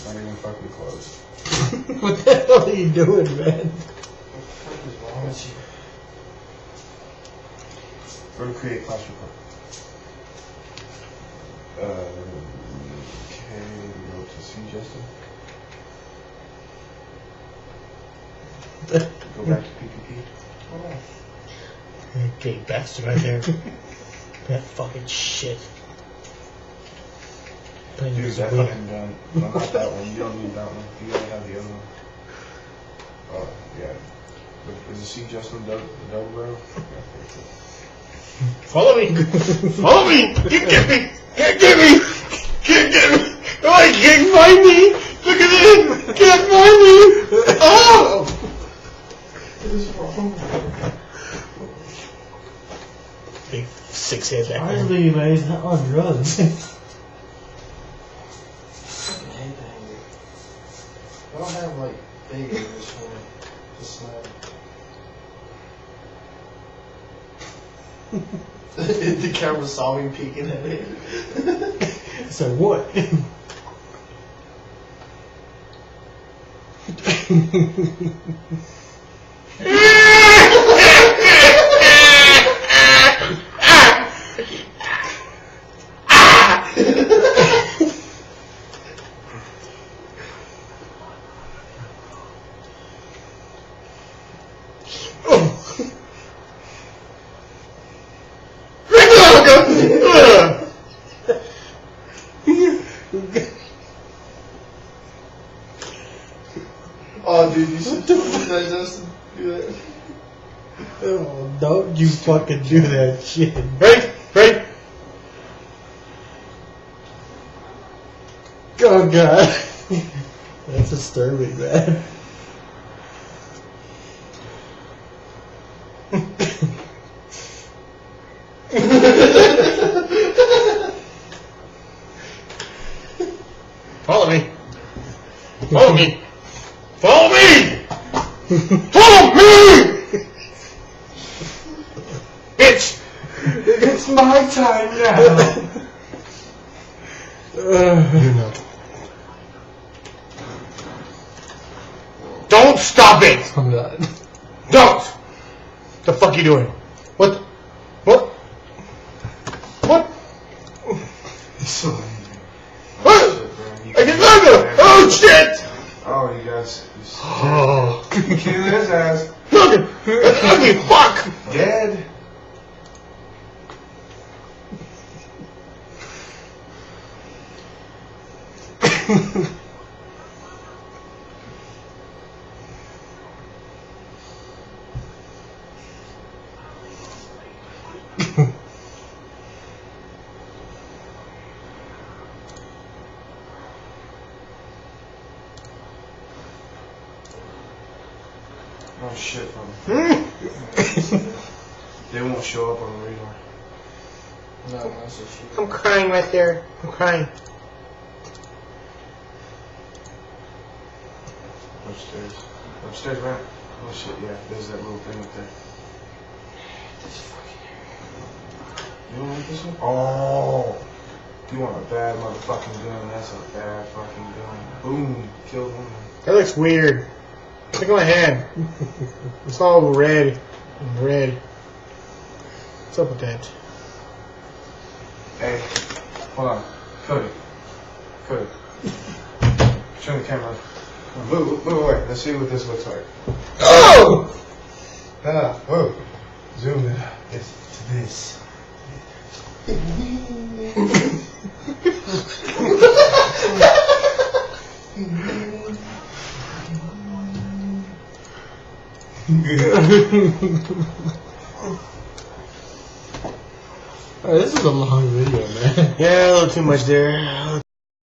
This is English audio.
Not even fucking close. What the hell are you doing, man? What the fuck is wrong with you? Go to create class report. Okay, go to see Justin. Go back to PPP. Okay, bastard right there. That fucking shit. Dude, that fucking done. No, not that one. You don't need that one. You gotta have the other one. Oh, yeah. Is the see Justin the double barrel? Follow me! Follow me! Can't get me! Can't get me! Can't get me! Oh, I can't find me! Look at it! Can't find me! Oh! What is wrong? Big 6 head back Why there. is man? He's not on drugs. I fucking hate the hanger. I don't have like big hangers for the slab. The camera saw me peeking at it. So what? Oh, dude, you should do that, Justin. Do that. Oh, don't you fucking do that shit. Right? Right? Oh god. That's disturbing, man. Follow me. Follow me. Follow me! Follow me! Bitch! It's my time now. You know. Don't stop it! I'm not. Don't! What the fuck you doing? What? What? What? He's so angry. What? I can remember! Oh shit! Oh, you guys. Oh. You kill his ass. Look! That's ugly fuck! Dead. Oh shit, man. They won't show up on the radar. No, that's a shit. I'm crying right there. I'm crying. Upstairs. Upstairs, right? Oh shit, yeah. There's that little thing up there. You don't like this one? Oh! You want a bad motherfucking gun. That's a bad fucking gun. Boom. Killed one. That looks weird. Look at my hand. It's all red. Red. What's up with that? Hey, hold on. Cody. Cody. Turn the camera. Move away. Let's see what this looks like. Oh! Ah, whoa. Zoom it. It's to this. Oh, this is a long video, man. Yeah, a little too much there. A little